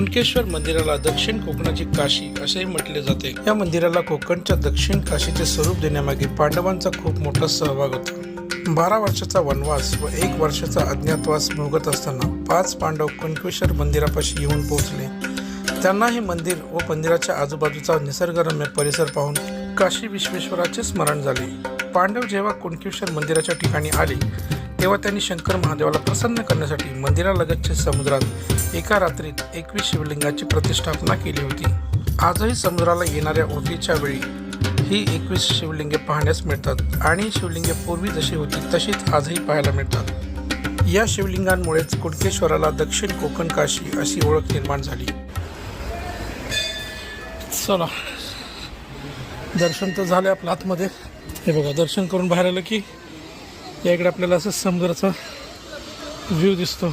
कुणकेश्वर मंदिराला दक्षिण कोकणाची काशी असेही म्हटले जाते। या मंदिराला कोकणच्या दक्षिण काशीचे स्वरूप देण्यामागे पांडवांचा खूप मोठा सहभाग होता। 12 वर्षाचा वनवास व 1 वर्षाचा अज्ञातवास भोगत असताना 5 पांडव कुणकेश्वर मंदिरापाशी येऊन पोहोचले। त्यांना हे मंदिर व मंदिराच्या आजूबाजूचा निसर्गरम्य परिसर पाहून काशी विश्वेश्वराचे स्मरण झाले। पांडव जेव्हा कुणकेश्वर मंदिराच्या ठिकाणी आले तेव्हा त्यांनी शंकर महादेवाला प्रसन्न करण्यासाठी मंदिरालगतच्या समुद्रात एका रात्रीत 21 शिवलिंगाची प्रतिष्ठापना केली होती। आजही समुद्राला येणाऱ्या ओहोटीच्या वेळी ही 21 शिवलिंगे पाहण्यास मिळतात आणि शिवलिंगे पूर्वी जशी होती तशीच आजही पाहायला मिळतात। या शिवलिंगांमुळेच कुणकेश्वराला दक्षिण कोकण काशी अशी ओळख निर्माण झाली। चला, दर्शन तर झाले आपलं आतमध्ये। हे बघा, दर्शन करून बाहेर आलं की या इकडे आपल्याला असं समुद्राचा व्ह्यू दिसतो।